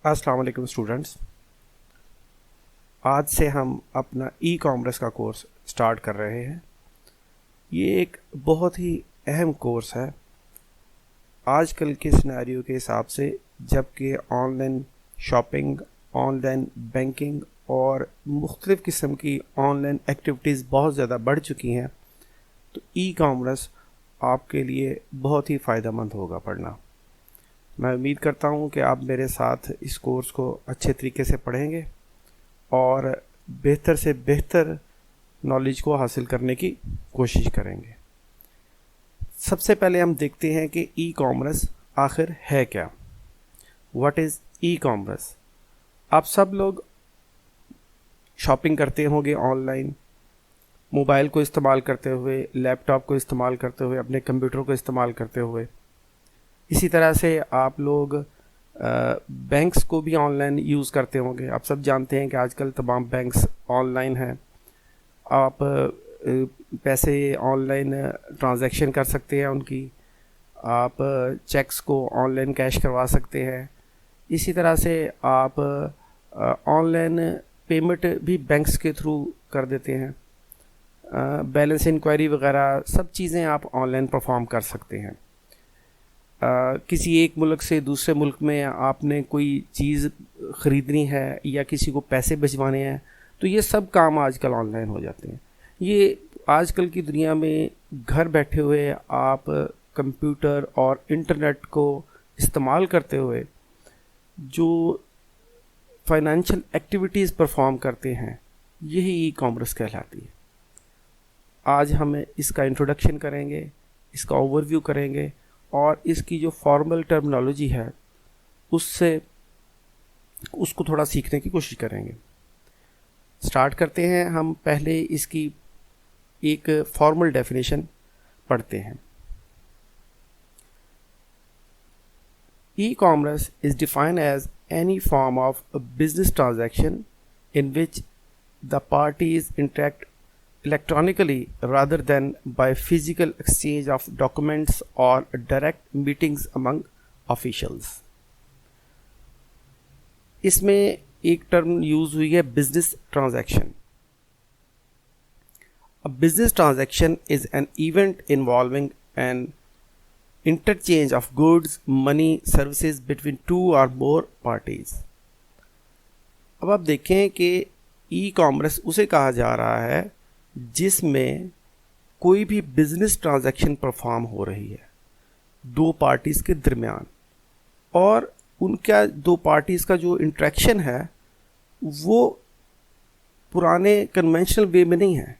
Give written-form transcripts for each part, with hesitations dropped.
अस्सलाम वालेकुम स्टूडेंट्स। आज से हम अपना ई कॉमर्स का कोर्स स्टार्ट कर रहे हैं। ये एक बहुत ही अहम कोर्स है आजकल के सिनेरियो के हिसाब से, जबकि ऑनलाइन शॉपिंग, ऑनलाइन बैंकिंग और मुख्तलिफ़ किस्म की ऑनलाइन एक्टिविटीज़ बहुत ज़्यादा बढ़ चुकी हैं। तो ई कॉमर्स आपके लिए बहुत ही फ़ायदेमंद होगा पढ़ना। मैं उम्मीद करता हूँ कि आप मेरे साथ इस कोर्स को अच्छे तरीके से पढ़ेंगे और बेहतर से बेहतर नॉलेज को हासिल करने की कोशिश करेंगे। सबसे पहले हम देखते हैं कि ई कॉमर्स आखिर है क्या। What is e commerce? आप सब लोग शॉपिंग करते होंगे ऑनलाइन, मोबाइल को इस्तेमाल करते हुए, लैपटॉप को इस्तेमाल करते हुए, अपने कंप्यूटर को इस्तेमाल करते हुए। इसी तरह से आप लोग बैंक्स को भी ऑनलाइन यूज़ करते होंगे। आप सब जानते हैं कि आजकल तमाम बैंक्स ऑनलाइन हैं। आप पैसे ऑनलाइन ट्रांजैक्शन कर सकते हैं उनकी, आप चेक्स को ऑनलाइन कैश करवा सकते हैं। इसी तरह से आप ऑनलाइन पेमेंट भी बैंक्स के थ्रू कर देते हैं। बैलेंस इंक्वायरी वगैरह सब चीज़ें आप ऑनलाइन परफॉर्म कर सकते हैं। किसी एक मुल्क से दूसरे मुल्क में आपने कोई चीज़ ख़रीदनी है या किसी को पैसे भिजवाने हैं, तो ये सब काम आजकल ऑनलाइन हो जाते हैं। ये आजकल की दुनिया में घर बैठे हुए आप कंप्यूटर और इंटरनेट को इस्तेमाल करते हुए जो फाइनेंशियल एक्टिविटीज़ परफॉर्म करते हैं, यही ई कॉमर्स कहलाती है। आज हम इसका इंट्रोडक्शन करेंगे, इसका ओवरव्यू करेंगे और इसकी जो फॉर्मल टर्मिनोलॉजी है उसको थोड़ा सीखने की कोशिश करेंगे। स्टार्ट करते हैं। हम पहले इसकी एक फॉर्मल डेफिनेशन पढ़ते हैं। E commerce is defined as any form of a business transaction in which the parties interact electronically rather than by physical exchange of documents or direct meetings among officials। इसमें एक term use हुई है business transaction. A business transaction is an event involving an interchange of goods, money, services between two or more parties। अब आप देखें कि e commerce उसे कहा जा रहा है जिसमें कोई भी बिजनेस ट्रांजैक्शन परफॉर्म हो रही है दो पार्टीज़ के दरमियान, और उनका दो पार्टीज़ का जो इंटरेक्शन है वो पुराने कन्वेंशनल वे में नहीं है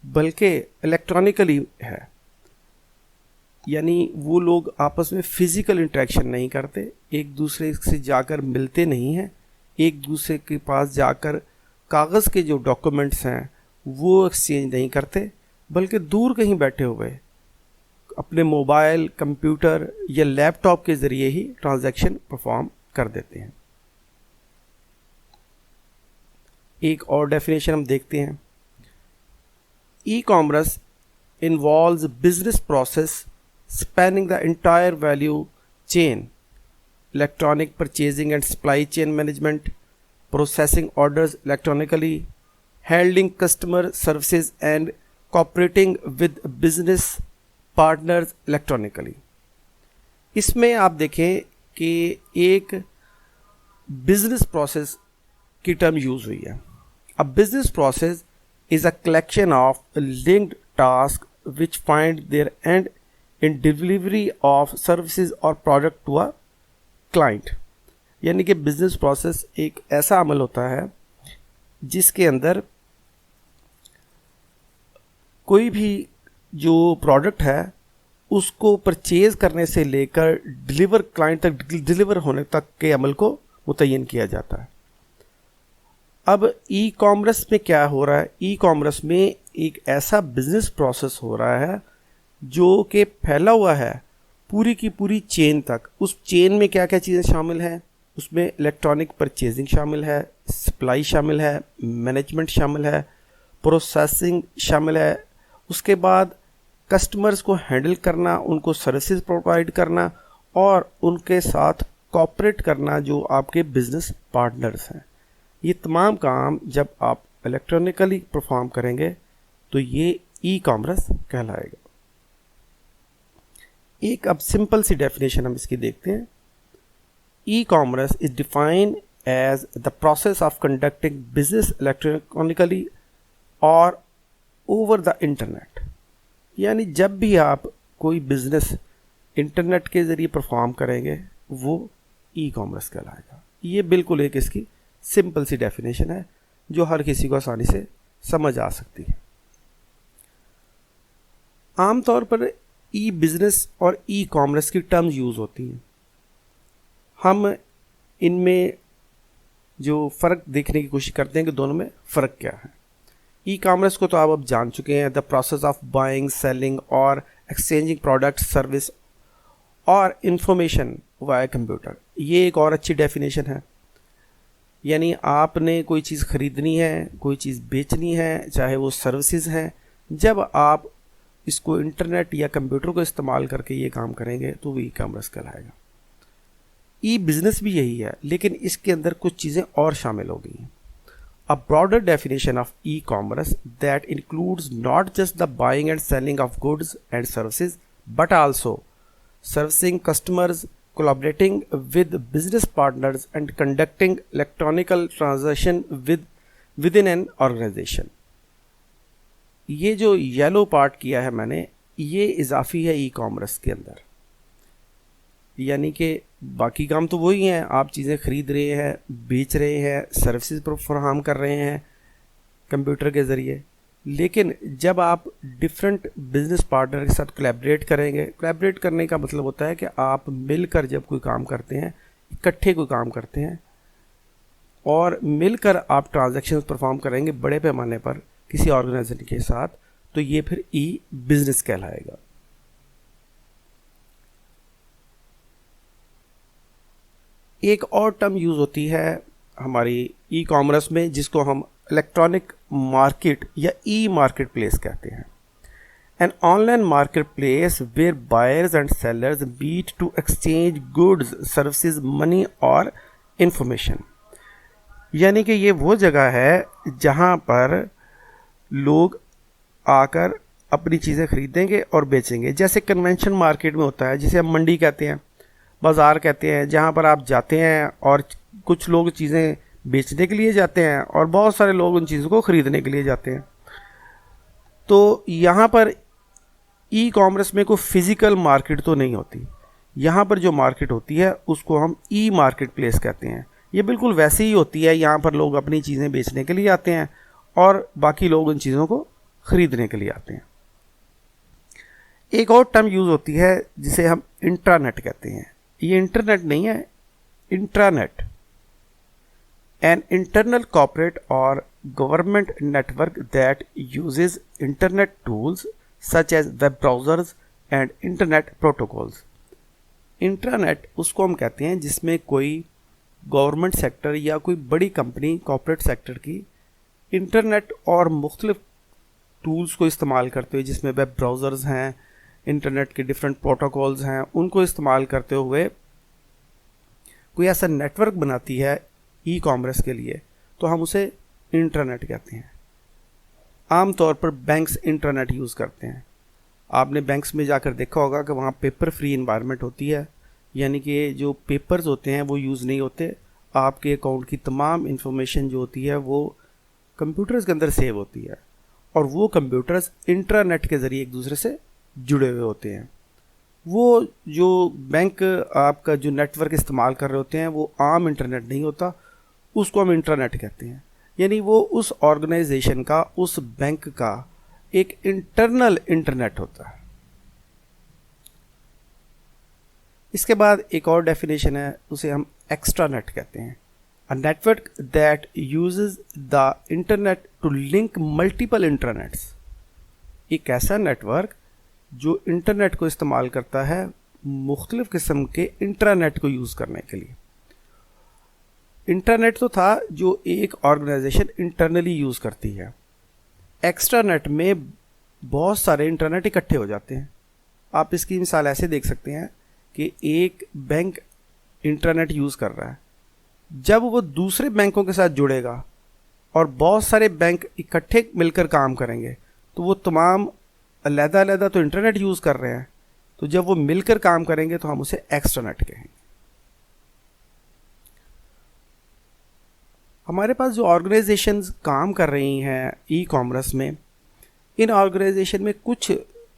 बल्कि इलेक्ट्रॉनिकली है। यानी वो लोग आपस में फ़िज़िकल इंटरेक्शन नहीं करते, एक दूसरे से जाकर मिलते नहीं हैं, एक दूसरे के पास जाकर कागज़ के जो डॉक्यूमेंट्स हैं वो एक्सचेंज नहीं करते, बल्कि दूर कहीं बैठे हुए अपने मोबाइल, कंप्यूटर या लैपटॉप के ज़रिए ही ट्रांजैक्शन परफॉर्म कर देते हैं। एक और डेफिनेशन हम देखते हैं। E commerce involves business process spanning the entire value chain, electronic purchasing and supply chain management, processing orders electronically, handling customer services and cooperating with business partners electronically। इसमें आप देखें कि एक बिजनेस प्रोसेस की term use हुई है। A business process is a collection of linked task which find their end in delivery of services और product to a client. यानी कि बिजनेस प्रोसेस एक ऐसा अमल होता है जिसके अंदर कोई भी जो प्रोडक्ट है उसको परचेज करने से लेकर डिलीवर क्लाइंट तक डिलीवर होने तक के अमल को मुतय्यन किया जाता है। अब ई कॉमर्स में क्या हो रहा है? ई कॉमर्स में एक ऐसा बिजनेस प्रोसेस हो रहा है जो कि फैला हुआ है पूरी की पूरी चेन तक। उस चेन में क्या क्या चीज़ें शामिल हैं? उसमें इलेक्ट्रॉनिक परचेजिंग शामिल है, सप्लाई शामिल है, मैनेजमेंट शामिल है, प्रोसेसिंग शामिल है, उसके बाद कस्टमर्स को हैंडल करना, उनको सर्विसेज प्रोवाइड करना और उनके साथ कॉपरेट करना जो आपके बिजनेस पार्टनर्स हैं। ये तमाम काम जब आप इलेक्ट्रॉनिकली परफॉर्म करेंगे तो ये ई कॉमर्स कहलाएगा। एक अब सिंपल सी डेफिनेशन हम इसकी देखते हैं। E commerce is defined as the process of conducting business electronically और ओवर द इंटरनेट। यानी जब भी आप कोई बिजनेस इंटरनेट के ज़रिए परफॉर्म करेंगे वो ई कॉमर्स कहलाएगा। ये बिल्कुल एक इसकी सिंपल सी डेफिनेशन है जो हर किसी को आसानी से समझ आ सकती है। आमतौर पर ई बिजनेस और ई कॉमर्स की टर्म्स यूज़ होती हैं। हम इनमें जो फ़र्क देखने की कोशिश करते हैं कि दोनों में फ़र्क क्या है। ई कॉमर्स को तो आप अब जान चुके हैं, the process of buying, selling और एक्सचेंजिंग प्रोडक्ट, सर्विस और इंफॉर्मेशन वाया कंप्यूटर। ये एक और अच्छी डेफिनेशन है। यानी आपने कोई चीज़ ख़रीदनी है, कोई चीज़ बेचनी है, चाहे वो सर्विसेज हैं, जब आप इसको इंटरनेट या कंप्यूटर को इस्तेमाल करके ये काम करेंगे तो वो ई कॉमर्स कहलाएगा। ई बिजनेस भी यही है, लेकिन इसके अंदर कुछ चीज़ें और शामिल हो गई हैं। A broader definition of e-commerce that includes not just the buying and selling of goods and services, but also servicing customers, collaborating with business partners, and conducting electronical transaction within an organization. ये जो yellow part किया है मैंने, ये इजाफी है e commerce के अंदर। यानी कि बाकी काम तो वही हैं, आप चीज़ें ख़रीद रहे हैं, बेच रहे हैं, सर्विसेज फराहम कर रहे हैं कंप्यूटर के ज़रिए। लेकिन जब आप डिफरेंट बिजनेस पार्टनर के साथ कोलैबोरेट करेंगे, कोलैबोरेट करने का मतलब होता है कि आप मिलकर जब कोई काम करते हैं, इकट्ठे कोई काम करते हैं और मिलकर आप ट्रांजैक्शंस परफॉर्म करेंगे बड़े पैमाने पर किसी ऑर्गेनाइजेशन के साथ, तो ये फिर ई बिजनेस कहलाएगा। एक और टर्म यूज़ होती है हमारी ई कॉमर्स में जिसको हम इलेक्ट्रॉनिक मार्केट या ई मार्केट प्लेस कहते हैं। An online market place where buyers and sellers meet to exchange goods, services, money और इंफॉर्मेशन। यानी कि ये वो जगह है जहाँ पर लोग आकर अपनी चीज़ें खरीदेंगे और बेचेंगे। जैसे कन्वेंशन मार्केट में होता है, जिसे हम मंडी कहते हैं, बाज़ार कहते हैं, जहाँ पर आप जाते हैं और कुछ लोग चीज़ें बेचने के लिए जाते हैं और बहुत सारे लोग उन चीज़ों को ख़रीदने के लिए जाते हैं। तो यहाँ पर ई कॉमर्स में कोई फ़िज़िकल मार्केट तो नहीं होती। यहाँ पर जो मार्केट होती है उसको हम ई मार्केट प्लेस कहते हैं। ये बिल्कुल वैसे ही होती है, यहाँ पर लोग अपनी चीज़ें बेचने के लिए आते हैं और बाकी लोग उन चीज़ों को ख़रीदने के लिए आते हैं। एक और टर्म यूज़ होती है जिसे हम इंट्रानेट कहते हैं। ये इंटरनेट नहीं है, इंट्रानेट। एन इंटरनल कॉर्पोरेट और government network that uses internet tools such as web browsers and internet protocols. Intranet उसको हम कहते हैं जिसमें कोई गवर्नमेंट सेक्टर या कोई बड़ी कंपनी कॉर्पोरेट सेक्टर की इंटरनेट और मुख्तलिफ टूल्स को इस्तेमाल करते हुए, जिसमें वेब ब्राउज़र्स हैं, इंटरनेट के डिफरेंट प्रोटोकॉल्स हैं, उनको इस्तेमाल करते हुए कोई ऐसा नेटवर्क बनाती है ई कॉमर्स के लिए, तो हम उसे इंटरनेट कहते हैं। आम तौर पर बैंक्स इंटरनेट यूज़ करते हैं। आपने बैंक्स में जाकर देखा होगा कि वहाँ पेपर फ्री इन्वायरमेंट होती है, यानी कि जो पेपर्स होते हैं वो यूज़ नहीं होते। आपके अकाउंट की तमाम इंफॉर्मेशन जो होती है वो कंप्यूटर्स के अंदर सेव होती है और वो कंप्यूटर्स इंटरनेट के ज़रिए एक दूसरे से जुड़े हुए होते हैं। वो जो बैंक आपका जो नेटवर्क इस्तेमाल कर रहे होते हैं वो आम इंटरनेट नहीं होता, उसको हम इंटरनेट कहते हैं। यानी वो उस ऑर्गेनाइजेशन का, उस बैंक का एक इंटरनल इंटरनेट होता है। इसके बाद एक और डेफिनेशन है, उसे हम एक्स्ट्रानेट कहते हैं। A network that uses the internet to link multiple internets. एक ऐसा नेटवर्क जो इंटरनेट को इस्तेमाल करता है मुख्तलिफ किस्म के इंटरनेट को यूज़ करने के लिए। इंटरनेट तो था जो एक ऑर्गेनाइजेशन इंटरनली यूज़ करती है। एक्स्ट्रानेट में बहुत सारे इंटरनेट इकट्ठे हो जाते हैं। आप इसकी मिसाल ऐसे देख सकते हैं कि एक बैंक इंटरनेट यूज़ कर रहा है, जब वो दूसरे बैंकों के साथ जुड़ेगा और बहुत सारे बैंक इकट्ठे मिलकर काम करेंगे, तो वो तमाम अलग-अलग तो इंटरनेट यूज़ कर रहे हैं, तो जब वो मिलकर काम करेंगे तो हम उसे एक्स्ट्रानेट कहेंगे। हमारे पास जो ऑर्गेनाइजेशंस काम कर रही हैं ई कॉमर्स में, इन ऑर्गेनाइजेशन में कुछ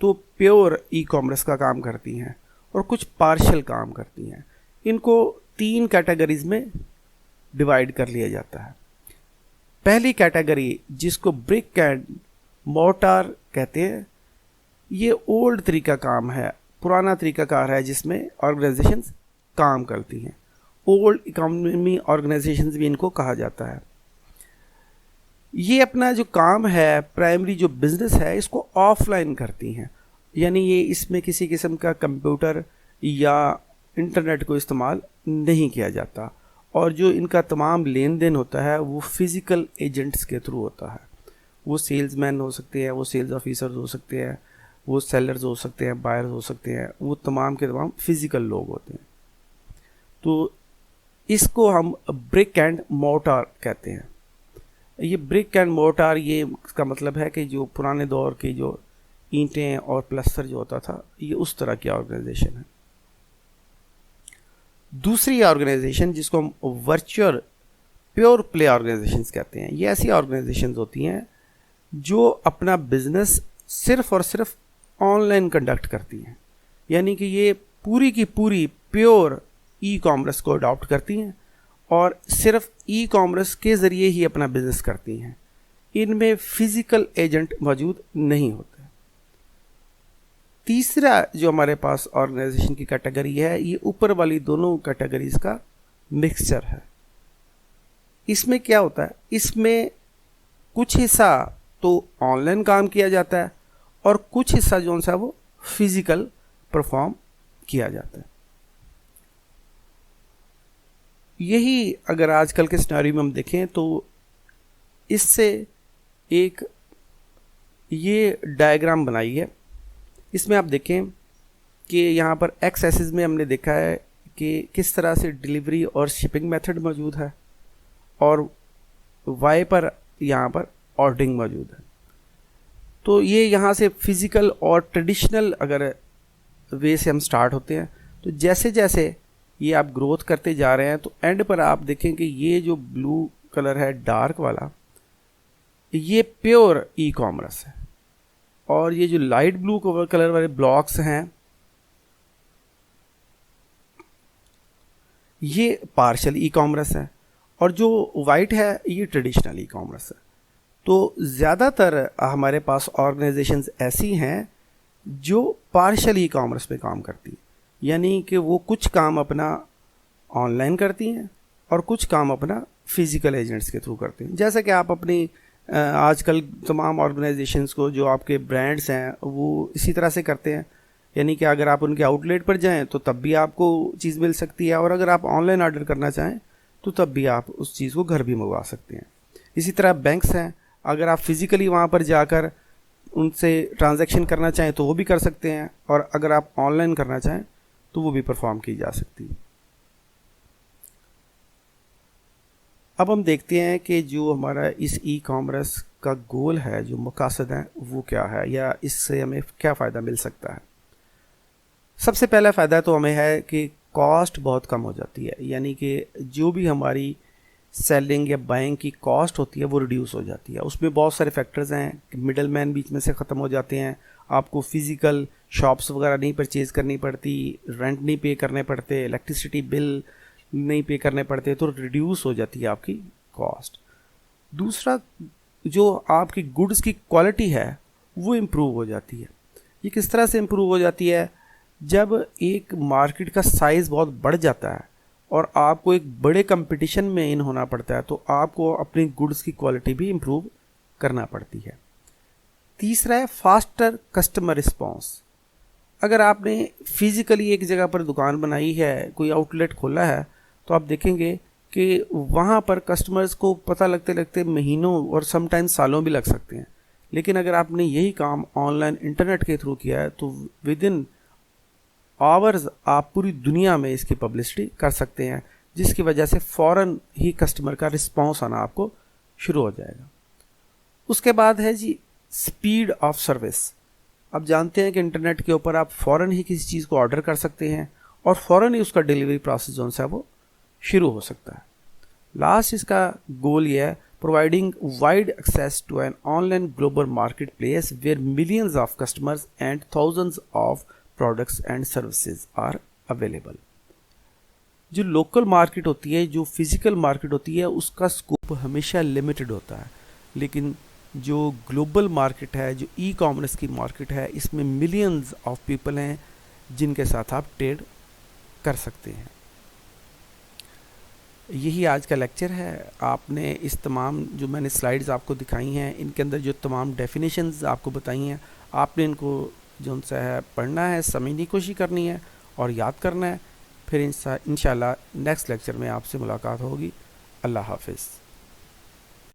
तो प्योर ई कॉमर्स का काम करती हैं और कुछ पार्शियल काम करती हैं। इनको 3 कैटेगरीज में डिवाइड कर लिया जाता है। पहली कैटेगरी, जिसको ब्रिक एंड मोर्टार कहते हैं, ये ओल्ड तरीका काम है, पुराना तरीकाकार है जिसमें ऑर्गेनाइजेशंस काम करती हैं। ओल्ड इकोनॉमी ऑर्गेनाइजेशंस भी इनको कहा जाता है। ये अपना जो काम है, प्राइमरी जो बिजनेस है, इसको ऑफलाइन करती हैं, यानी ये इसमें किसी किस्म का कंप्यूटर या इंटरनेट को इस्तेमाल नहीं किया जाता, और जो इनका तमाम लेन देन होता है वो फिज़िकल एजेंट्स के थ्रू होता है। वो सेल्समैन हो सकते हैं, वो सेल्स ऑफिसर्स हो सकते हैं, वो सेलर्स हो सकते हैं, बायर्स हो सकते हैं, वो तमाम के तमाम फिज़िकल लोग होते हैं। तो इसको हम ब्रिक एंड मोर्टार कहते हैं। ये ब्रिक एंड मोर्टार, ये इसका मतलब है कि जो पुराने दौर की जो ईंटें और प्लास्टर जो होता था, ये उस तरह की ऑर्गेनाइजेशन है। दूसरी ऑर्गेनाइजेशन जिसको हम वर्चुअल प्योर प्ले ऑर्गेनाइजेशंस कहते हैं, ये ऐसी ऑर्गेनाइजेशंस होती हैं जो अपना बिजनेस सिर्फ और सिर्फ ऑनलाइन कंडक्ट करती हैं, यानी कि ये पूरी की पूरी प्योर ई कॉमर्स को अडॉप्ट करती हैं और सिर्फ ई कॉमर्स के ज़रिए ही अपना बिजनेस करती हैं। इनमें फिज़िकल एजेंट मौजूद नहीं होते। तीसरा जो हमारे पास ऑर्गेनाइजेशन की कैटेगरी है, ये ऊपर वाली दोनों कैटेगरीज का मिक्सचर है। इसमें क्या होता है, इसमें कुछ हिस्सा तो ऑनलाइन काम किया जाता है और कुछ हिस्सा जो सा वो फिजिकल परफॉर्म किया जाता है। यही अगर आजकल के सिनेरियो में हम देखें तो इससे एक ये डायग्राम बनाई है। इसमें आप देखें कि यहाँ पर एक्स एक्सिस में हमने देखा है कि किस तरह से डिलीवरी और शिपिंग मेथड मौजूद है, और वाई पर यहाँ पर ऑर्डरिंग मौजूद है। तो ये यहाँ से फिज़िकल और ट्रेडिशनल अगर वे से हम स्टार्ट होते हैं, तो जैसे जैसे ये आप ग्रोथ करते जा रहे हैं, तो एंड पर आप देखें कि ये जो ब्लू कलर है डार्क वाला, ये प्योर ई कॉमर्स है, और ये जो लाइट ब्लू कलर वाले ब्लॉक्स हैं, ये पार्शियल ई कॉमर्स है, और जो वाइट है ये ट्रेडिशनल ई कॉमर्स है। तो ज़्यादातर हमारे पास ऑर्गेनाइजेशंस ऐसी हैं जो पार्शियल ई कॉमर्स पे काम करती हैं, यानी कि वो कुछ काम अपना ऑनलाइन करती हैं और कुछ काम अपना फिज़िकल एजेंट्स के थ्रू करते हैं। जैसे कि आप अपनी आजकल तमाम ऑर्गेनाइजेशंस को जो आपके ब्रांड्स हैं वो इसी तरह से करते हैं, यानी कि अगर आप उनके आउटलेट पर जाएं तो तब भी आपको चीज़ मिल सकती है, और अगर आप ऑनलाइन ऑर्डर करना चाहें तो तब भी आप उस चीज़ को घर भी मंगवा सकते हैं। इसी तरह बैंक्स हैं, अगर आप फिज़िकली वहाँ पर जाकर उनसे ट्रांजैक्शन करना चाहें तो वो भी कर सकते हैं, और अगर आप ऑनलाइन करना चाहें तो वो भी परफॉर्म की जा सकती है। अब हम देखते हैं कि जो हमारा इस ई कॉमर्स का गोल है, जो मकसद है, वो क्या है, या इससे हमें क्या फ़ायदा मिल सकता है। सबसे पहला फ़ायदा तो हमें है कि कॉस्ट बहुत कम हो जाती है, यानी कि जो भी हमारी सेलिंग या बाइंग की कॉस्ट होती है वो रिड्यूस हो जाती है। उसमें बहुत सारे फैक्टर्स हैं, मिडल मैन बीच में से ख़त्म हो जाते हैं, आपको फ़िज़िकल शॉप्स वगैरह नहीं परचेज़ करनी पड़ती, रेंट नहीं पे करने पड़ते, इलेक्ट्रिसिटी बिल नहीं पे करने पड़ते, तो रिड्यूस हो जाती है आपकी कॉस्ट। दूसरा, जो आपकी गुड्स की क्वालिटी है वो इम्प्रूव हो जाती है। ये किस तरह से इम्प्रूव हो जाती है, जब एक मार्केट का साइज़ बहुत बढ़ जाता है और आपको एक बड़े कंपटीशन में इन होना पड़ता है, तो आपको अपनी गुड्स की क्वालिटी भी इम्प्रूव करना पड़ती है। तीसरा है फास्टर कस्टमर रिस्पॉन्स। अगर आपने फिज़िकली एक जगह पर दुकान बनाई है, कोई आउटलेट खोला है, तो आप देखेंगे कि वहाँ पर कस्टमर्स को पता लगते लगते महीनों और समटाइम्स सालों भी लग सकते हैं। लेकिन अगर आपने यही काम ऑनलाइन इंटरनेट के थ्रू किया है तो विद इन आवर्स आप पूरी दुनिया में इसकी पब्लिसिटी कर सकते हैं, जिसकी वजह से फ़ौरन ही कस्टमर का रिस्पॉन्स आना आपको शुरू हो जाएगा। उसके बाद है जी स्पीड ऑफ सर्विस। अब जानते हैं कि इंटरनेट के ऊपर आप फ़ौरन ही किसी चीज़ को ऑर्डर कर सकते हैं और फ़ौरन ही उसका डिलीवरी प्रोसेस जो है वो शुरू हो सकता है। लास्ट इसका गोल ये है, providing wide access to an online global market place where millions of customers and thousands of products and services are available. जो लोकल मार्केट होती है, जो फिजिकल मार्केट होती है, उसका स्कोप हमेशा लिमिटेड होता है, लेकिन जो ग्लोबल मार्केट है, जो ई कॉमर्स की मार्केट है, इसमें मिलियंस ऑफ पीपल हैं जिनके साथ आप ट्रेड कर सकते हैं। यही आज का लेक्चर है। आपने इस तमाम जो मैंने स्लाइड्स आपको दिखाई हैं, इनके अंदर जो तमाम डेफिनेशंस आपको बताई हैं, आपने इनको जो उनसे है पढ़ना है, समझने की कोशिश करनी है और याद करना है। फिर इंशाल्लाह नेक्स्ट लेक्चर में आपसे मुलाकात होगी। अल्लाह हाफिज़।